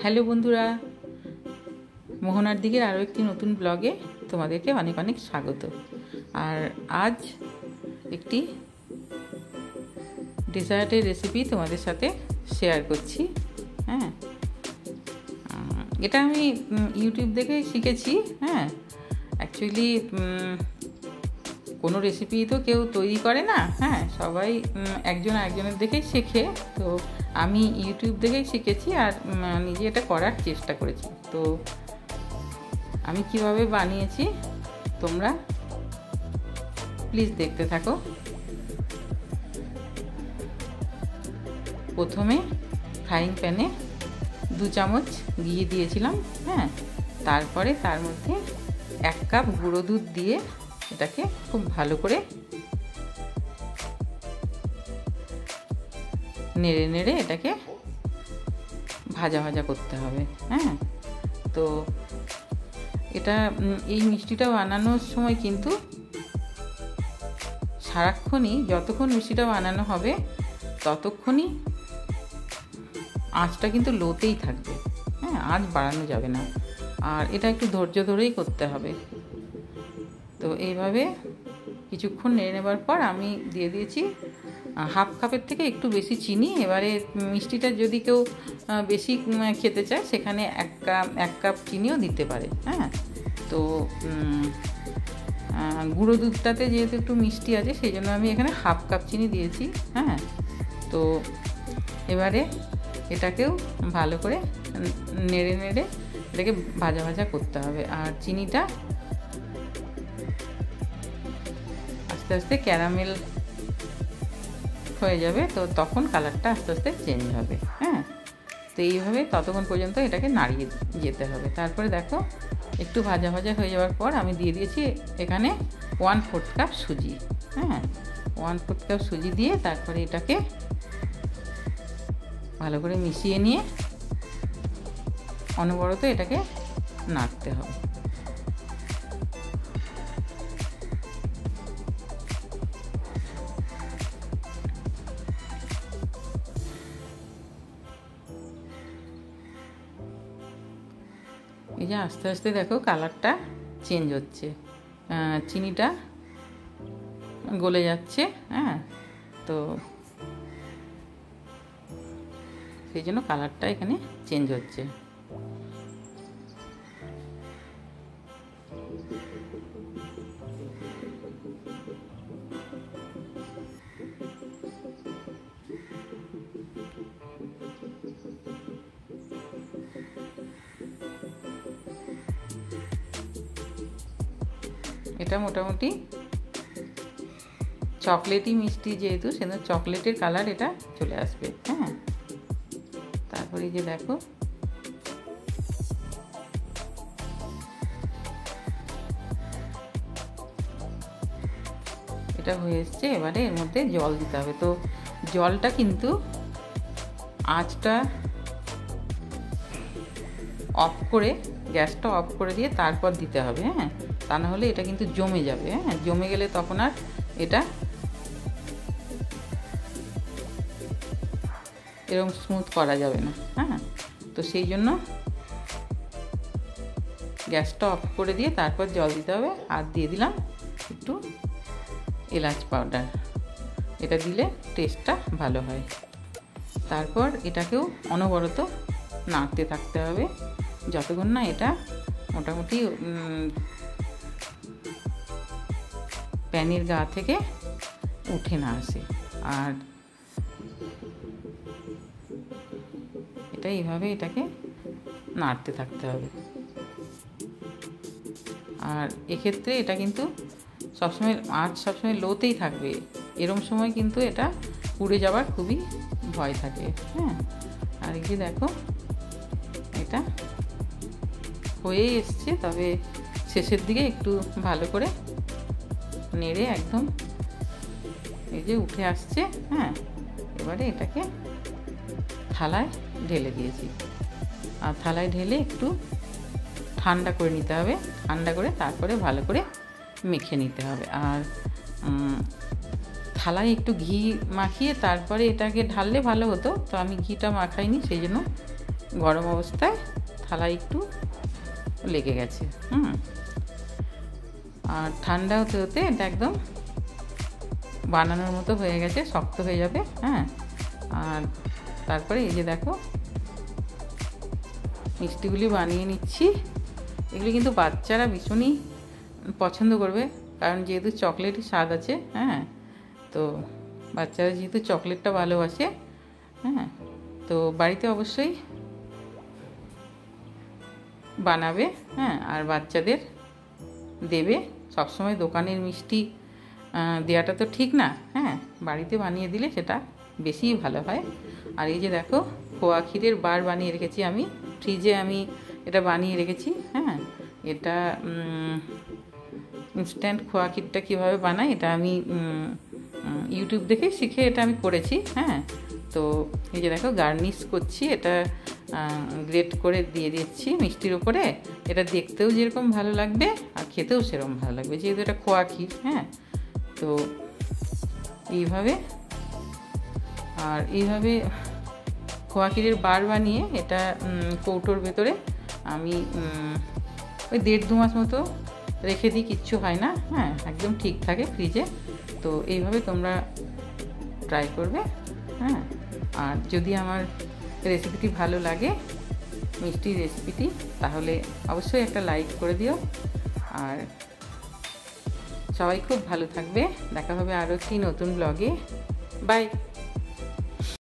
Hello বন্ধুরা, মোহনার দিকের আরও একটি নতুন ব্লগে তোমাদেরকে অনেক অনেক স্বাগত। আর আজ একটি ডেজার্টের রেসিপি তোমাদের সাথে শেয়ার করছি। হ্যাঁ, এটা আমি ইউটিউব দেখে শিখেছি। হ্যাঁ, অ্যাকচুয়ালি কোনো রেসিপি তো কেউ তৈরি করে না। হ্যাঁ, সবাই একজন একজনের দেখেই শেখে। তো আমি ইউটিউব দেখেই শিখেছি আর নিজে এটা করার চেষ্টা করেছি। তো আমি কিভাবে বানিয়েছি তোমরা প্লিজ দেখতে থাকো। প্রথমে ফ্রাইং প্যানে 2 চামচ ঘি দিয়েছিলাম। হ্যাঁ, তারপরে তার মধ্যে 1 কাপ গুঁড়ো দুধ দিয়ে এটাকে খুব ভালো করে নেড়ে নেড়ে এটাকে ভাজা ভাজা করতে হবে। হ্যাঁ, তো এটা এই মিষ্টিটা বানানোর সময় কিন্তু সারাক্ষণই, যতক্ষণ মিষ্টিটা বানানো হবে ততক্ষণই আঁচটা কিন্তু লোতেই থাকবে। হ্যাঁ, আঁচ বাড়ানো যাবে না। আর এটা একটু ধৈর্য ধরেই করতে হবে। তো এইভাবে কিছুক্ষণ নেড়ে নেবার পর আমি দিয়ে দিয়েছি 1/2 কাপের থেকে একটু বেশি চিনি। এবারে মিষ্টিটা যদি কেউ বেশি খেতে চায় সেখানে 1 কাপ চিনিও দিতে পারে। হ্যাঁ, তো গুঁড়ো দুধটাতে যেহেতু একটু মিষ্টি আছে সেই জন্য আমি এখানে 1/2 কাপ চিনি দিয়েছি। হ্যাঁ, তো এবারে এটাকেও ভালো করে নেড়ে নেড়ে এটাকে ভাজা ভাজা করতে হবে। আর চিনিটা আস্তে আস্তে ক্যারামেল হয়ে যাবে, তো তখন কালারটা আস্তে আস্তে চেঞ্জ হবে। হ্যাঁ, তো এইভাবে ততক্ষণ পর্যন্ত এটাকে নাড়িয়ে যেতে হবে। তারপরে দেখো একটু ভাজা ভাজা হয়ে যাওয়ার পর আমি দিয়ে দিয়েছি এখানে 1/4 কাপ সুজি। হ্যাঁ, 1/4 কাপ সুজি দিয়ে তারপরে এটাকে ভালো করে মিশিয়ে নিয়ে অনবরত এটাকে নাড়তে হবে। এই যে আস্তে আস্তে দেখো কালারটা চেঞ্জ হচ্ছে, চিনিটা গলে যাচ্ছে। হ্যাঁ, তো সেই জন্য কালারটা এখানে চেঞ্জ হচ্ছে। এটা মোটামুটি চকলেটি মিষ্টি, যেহেতু সেজন্য চকলেটের কালার এটা চলে আসবে। হ্যাঁ, তারপরে যে দেখো এটা হয়ে এসছে। এবারে এর মধ্যে জল দিতে হবে। তো জলটা কিন্তু আঁচটা অফ করে, গ্যাসটা অফ করে দিয়ে তারপর দিতে হবে। হ্যাঁ, তা না হলে এটা কিন্তু জমে যাবে। হ্যাঁ, জমে গেলে তখন আর এটা এরকম স্মুথ করা যাবে না। হ্যাঁ, তো সেই জন্য গ্যাসটা অফ করে দিয়ে তারপর জল দিতে হবে। আর দিয়ে দিলাম একটু এলাচ পাউডার, এটা দিলে টেস্টটা ভালো হয়। তারপর এটাকেও অনবরত নাড়তে থাকতে হবে যতক্ষণ না এটা মোটামুটি প্যানের গা থেকে উঠে না আসে। আর এটা এইভাবে এটাকে নাড়তে থাকতে হবে। আর এক্ষেত্রে এটা কিন্তু সবসময় আঁচ সবসময় লোতেই থাকবে। এরম সময় কিন্তু এটা পুড়ে যাওয়ার খুবই ভয় থাকে। হ্যাঁ, আর এই যে দেখো এটা হয়ে এসছে, তবে শেষের দিকে একটু ভালো করে নেড়ে একদম এই যে উঠে আসছে। হ্যাঁ, এবারে এটাকে থালায় ঢেলে দিয়েছি। আর থালায় ঢেলে একটু ঠান্ডা করে নিতে হবে। ঠান্ডা করে তারপরে ভালো করে মেখে নিতে হবে। আর থালায় একটু ঘি মাখিয়ে তারপরে এটাকে ঢাললে ভালো হতো, তো আমি ঘিটা মাখাইনি, সেই জন্য গরম অবস্থায় থালায় একটু লেগে গেছে। আর ঠান্ডা হতে হতে এটা একদম বানানোর মতো হয়ে গেছে, শক্ত হয়ে যাবে। হ্যাঁ, আর তারপরে এই যে দেখো মিষ্টিগুলি বানিয়ে নিচ্ছি। এগুলি কিন্তু বাচ্চারা ভীষণই পছন্দ করবে, কারণ যেহেতু চকলেটের স্বাদ আছে। হ্যাঁ, তো বাচ্চারা যেহেতু চকলেটটা ভালোবাসে, হ্যাঁ, তো বাড়িতে অবশ্যই বানাবে। হ্যাঁ, আর বাচ্চাদের দেবে। সবসময় দোকানের মিষ্টি দেওয়াটা তো ঠিক না। হ্যাঁ, বাড়িতে বানিয়ে দিলে সেটা বেশিই ভালো হয়। আর এই যে দেখো খোয়া ক্ষীরের বার বানিয়ে রেখেছি আমি, ফ্রিজে আমি এটা বানিয়ে রেখেছি। হ্যাঁ, এটা ইনস্ট্যান্ট খোয়া ক্ষীরটা কীভাবে বানাই এটা আমি ইউটিউব দেখে শিখে এটা আমি করেছি। হ্যাঁ, তো এই যে দেখো গার্নিশ করছি, এটা গ্রেট করে দিয়ে দিচ্ছি মিষ্টির ওপরে। এটা দেখতেও যেরকম ভালো লাগবে আর খেতেও সেরকম ভালো লাগবে, যেহেতু এটা খোয়া ক্ষীর। হ্যাঁ, তো এইভাবে খোয়া ক্ষীরের বার বানিয়ে এটা কৌটোর ভেতরে আমি ওই 1.5-2 মাস মতো রেখে দিই, কিচ্ছু হয় না। হ্যাঁ, একদম ঠিক থাকে ফ্রিজে। তো এইভাবে তোমরা ট্রাই করবে। হ্যাঁ, আর যদি আমার রেসিপিটি ভালো লাগে, মিষ্টির রেসিপিটি, তাহলে অবশ্যই একটা লাইক করে দিও। আর সবাই খুব ভালো থাকবে। দেখা হবে আরও একটি নতুন ব্লগে। বাই।